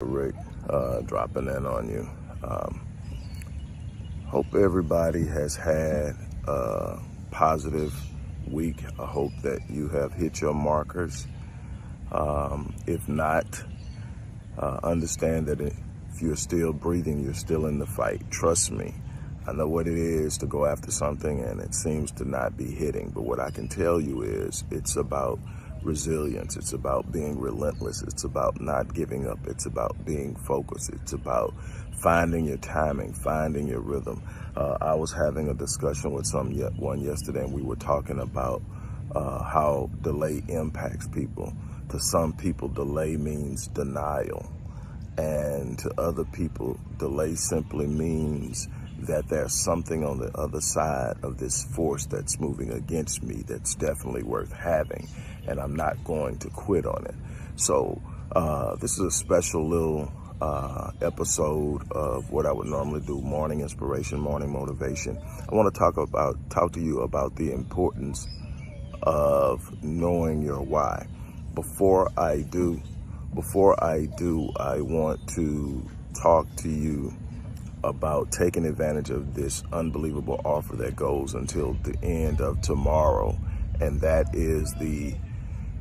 Rick, dropping in on you. Hope everybody has had a positive week. I hope that you have hit your markers. If not, understand that if you're still breathing, you're still in the fight. Trust me. I know what it is to go after something and it seems to not be hitting. But what I can tell you is it's about resilience. It's about being relentless. It's about not giving up. It's about being focused. It's about finding your timing, finding your rhythm. I was having a discussion with someone yesterday, and we were talking about how delay impacts people. To some people, delay means denial. And to other people, delay simply means that there's something on the other side of this force that's moving against me that's definitely worth having, and I'm not going to quit on it. So this is a special little episode of what I would normally do, morning inspiration, morning motivation. I want to talk to you about the importance of knowing your why. Before I do, I want to talk to you about taking advantage of this unbelievable offer that goes until the end of tomorrow, and that is the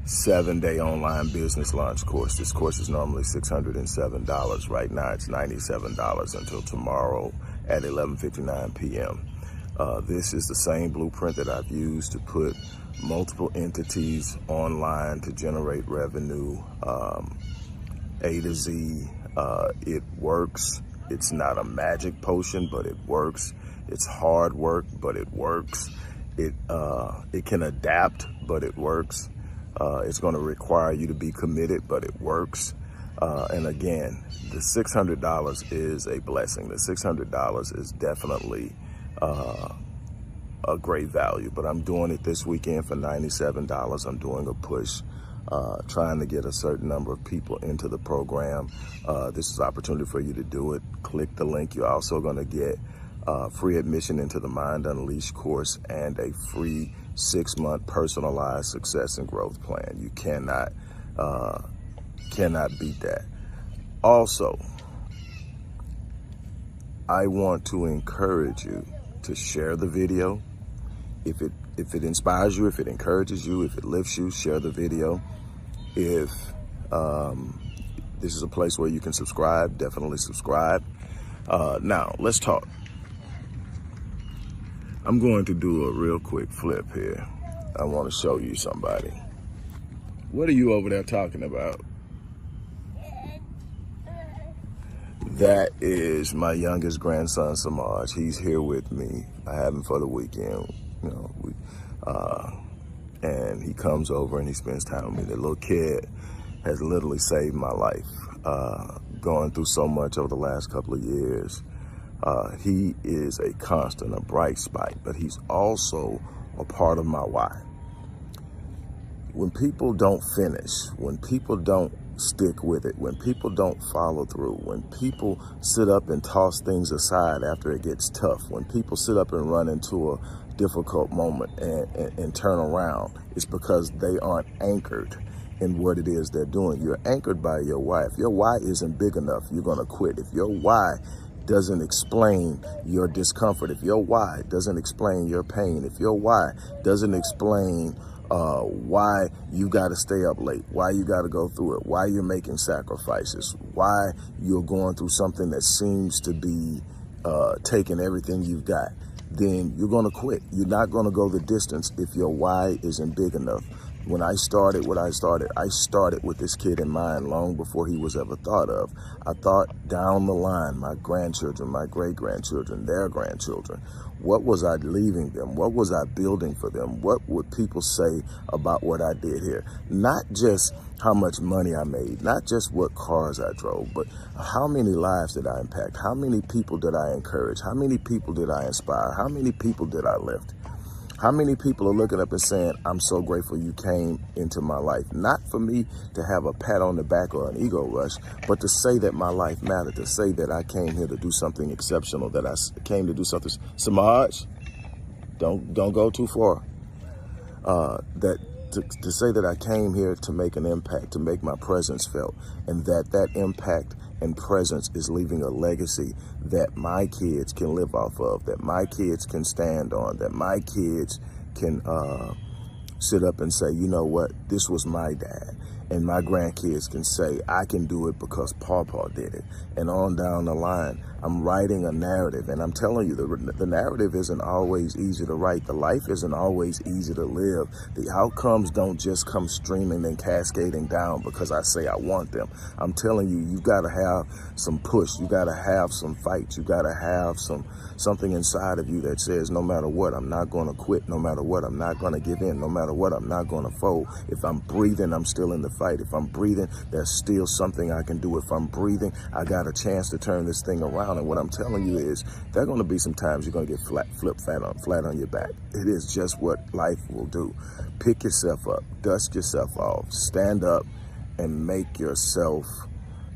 7-day online business launch course. This course is normally $607. Right now it's $97 until tomorrow at 11:59 p.m. This is the same blueprint that I've used to put multiple entities online to generate revenue, A to Z. It works. It's not a magic potion, but it works. It's hard work, but it works. It can adapt, but it works. It's going to require you to be committed, but it works. And again, the $600 is a blessing. The $600 is definitely a great value, but I'm doing it this weekend for $97. I'm doing a push, trying to get a certain number of people into the program. This is an opportunity for you to do it. Click the link. You're also going to get free admission into the Mind Unleashed course and a free 6-month personalized success and growth plan. You cannot beat that. Also, I want to encourage you to share the video. If it inspires you, if it encourages you, if it lifts you, share the video. If this is a place where you can subscribe, definitely subscribe. Now, let's talk. I'm going to do a real quick flip here. I want to show you somebody. What are you over there talking about? That is my youngest grandson, Samaj. He's here with me. I have him for the weekend. You know, and he comes over and he spends time with me. The little kid has literally saved my life. Going through so much over the last couple of years. He is a constant, a bright spot, but he's also a part of my why. When people don't finish, when people don't stick with it, when people don't follow through, when people sit up and toss things aside after it gets tough, when people sit up and run into a difficult moment and turn around, it's because they aren't anchored in what it is they're doing. You're anchored by your why. If your why isn't big enough, you're going to quit. If your why doesn't explain your discomfort, if your why doesn't explain your pain, if your why doesn't explain why you got to stay up late, why you got to go through it, why you're making sacrifices, why you're going through something that seems to be taking everything you've got, then you're going to quit. You're not going to go the distance if your why isn't big enough. When I started what I started with this kid in mind long before he was ever thought of. I thought down the line, my grandchildren, my great-grandchildren, their grandchildren. What was I leaving them? What was I building for them? What would people say about what I did here? Not just how much money I made, not just what cars I drove, but how many lives did I impact? How many people did I encourage? How many people did I inspire? How many people did I lift? How many people are looking up and saying, I'm so grateful you came into my life? Not for me to have a pat on the back or an ego rush, but to say that my life mattered, to say that I came here to do something exceptional, that I came to do something. Samaj, don't go too far. To say that I came here to make an impact, to make my presence felt, and that impact and presence is leaving a legacy that my kids can live off of, that my kids can stand on, that my kids can sit up and say, you know what, this was my dad. And my grandkids can say, I can do it because Pawpaw did it. And on down the line, I'm writing a narrative. And I'm telling you, the narrative isn't always easy to write. The life isn't always easy to live. The outcomes don't just come streaming and cascading down because I say I want them. I'm telling you, you got to have some push. You got to have some fights. You got to have something inside of you that says, no matter what, I'm not going to quit. No matter what, I'm not going to give in. No matter what, I'm not going to fold. If I'm breathing, I'm still in the fight. If I'm breathing, there's still something I can do. If I'm breathing, I got a chance to turn this thing around. And what I'm telling you is, there are going to be some times you're going to get flipped flat on your back. It is just what life will do. Pick yourself up, dust yourself off, stand up, and make yourself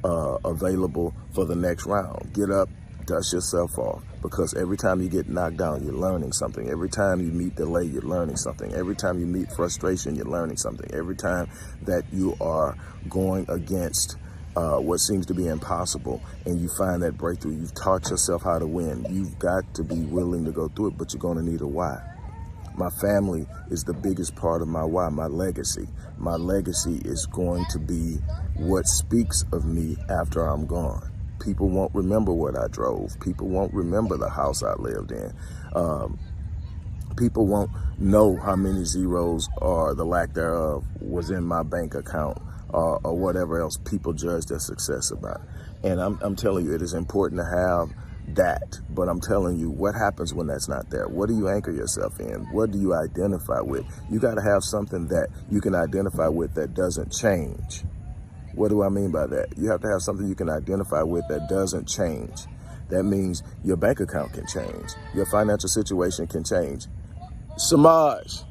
available for the next round. Get up, dust yourself off, because every time you get knocked down, you're learning something. Every time you meet delay, you're learning something. Every time you meet frustration, you're learning something. Every time that you are going against what seems to be impossible and you find that breakthrough, you've taught yourself how to win. You've got to be willing to go through it, but you're going to need a why. My family is the biggest part of my why, my legacy. My legacy is going to be what speaks of me after I'm gone. People won't remember what I drove. People won't remember the house I lived in. People won't know how many zeros or the lack thereof was in my bank account or whatever else people judge their success about. And I'm telling you, it is important to have that. But I'm telling you, what happens when that's not there? What do you anchor yourself in? What do you identify with? You got to have something that you can identify with that doesn't change. What do I mean by that? You have to have something you can identify with that doesn't change. That means your bank account can change. Your financial situation can change. Samaj,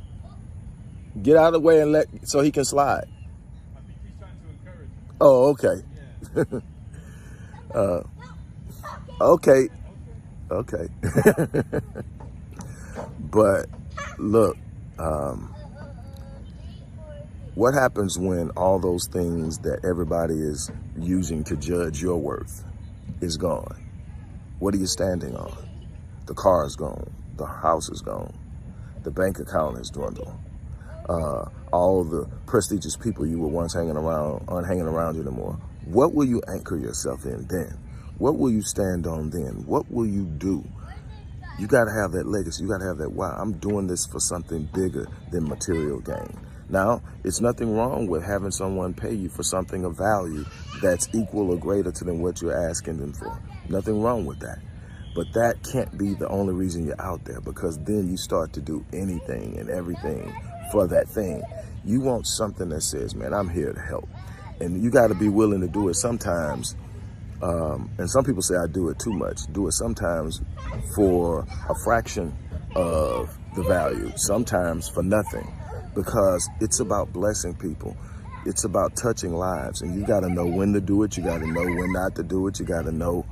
get out of the way and so he can slide. I think he's trying to encourage him. Oh, okay. Okay. But look, what happens when all those things that everybody is using to judge your worth is gone? What are you standing on? The car is gone. The house is gone. The bank account is dwindled. All the prestigious people you were once hanging around aren't hanging around you anymore. What will you anchor yourself in then? What will you stand on then? What will you do? You got to have that legacy. You got to have that why. I'm doing this for something bigger than material gain. Now, it's nothing wrong with having someone pay you for something of value that's equal or greater than what you're asking them for. Nothing wrong with that. But that can't be the only reason you're out there, because then you start to do anything and everything for that thing. You want something that says, man, I'm here to help. And you got to be willing to do it sometimes. And some people say I do it too much. Do it sometimes for a fraction of the value, sometimes for nothing, because it's about blessing people. It's about touching lives, and you got to know when to do it. You got to know when not to do it. You got to know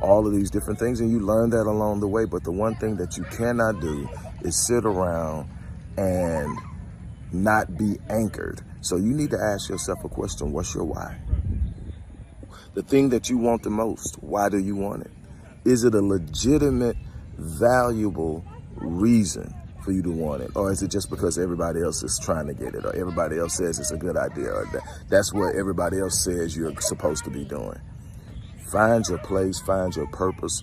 all of these different things, and you learn that along the way. But the one thing that you cannot do is sit around and not be anchored. So you need to ask yourself a question. What's your why? The thing that you want the most, why do you want it? Is it a legitimate, valuable reason for you to want it? Or is it just because everybody else is trying to get it, or everybody else says it's a good idea, or that's what everybody else says you're supposed to be doing? Find your place, find your purpose,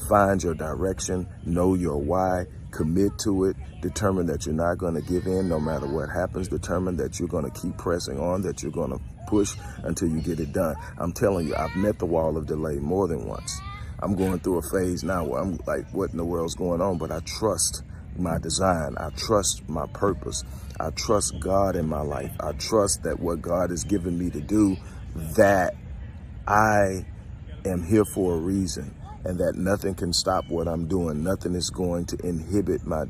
find your direction, know your why, commit to it, determine that you're not going to give in no matter what happens, determine that you're going to keep pressing on, that you're going to push until you get it done. I'm telling you, I've met the wall of delay more than once. I'm going through a phase now where I'm like, what in the world's going on? But I trust my design. I trust my purpose. I trust God in my life. I trust that what God has given me to do, that I am here for a reason, and that nothing can stop what I'm doing. Nothing is going to inhibit my,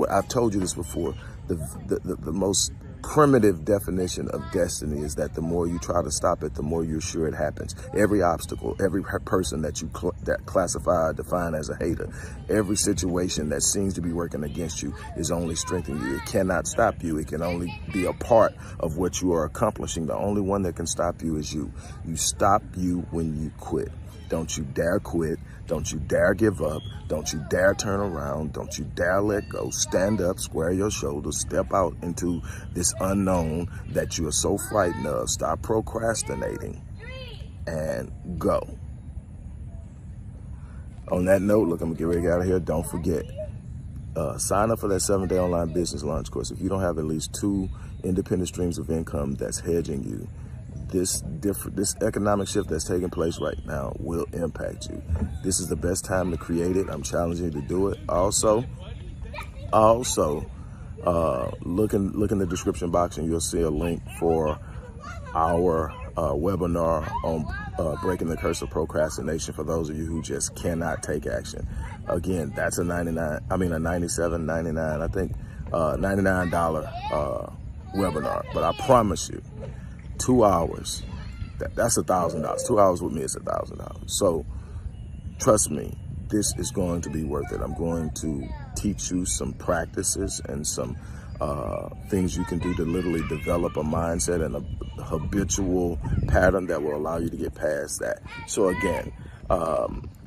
I've told you this before, the most primitive definition of destiny is that the more you try to stop it, the more you're sure it happens. Every obstacle, every person that you that classify or define as a hater, every situation that seems to be working against you is only strengthening you. It cannot stop you. It can only be a part of what you are accomplishing. The only one that can stop you is you. You stop you when you quit. Don't you dare quit. Don't you dare give up. Don't you dare turn around. Don't you dare let go. Stand up, square your shoulders, step out into this unknown that you are so frightened of. Stop procrastinating and go. On that note, look, I'm gonna get ready to get out of here. Don't forget, sign up for that 7-day online business launch course. If you don't have at least 2 independent streams of income that's hedging you, this economic shift that's taking place right now will impact you. This is the best time to create it. I'm challenging you to do it. Also, look in the description box and you'll see a link for our webinar on breaking the curse of procrastination for those of you who just cannot take action. Again, that's a $97.99, I think, $99 webinar. But I promise you, 2 hours, that's $1,000. 2 hours with me is $1,000. So trust me, this is going to be worth it. I'm going to teach you some practices and some things you can do to literally develop a mindset and a habitual pattern that will allow you to get past that. So again,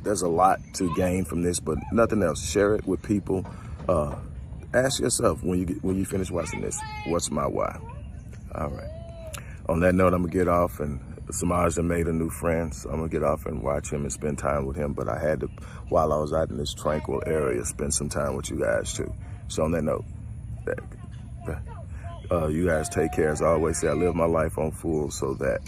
there's a lot to gain from this, but nothing else. Share it with people. Ask yourself when you finish watching this, what's my why? All right. On that note, I'm gonna get off, and Samaj made a new friend, so I'm gonna get off and watch him and spend time with him. But I had to, while I was out in this tranquil area, spend some time with you guys too. So on that note, you guys take care. As I always say, I live my life on full so that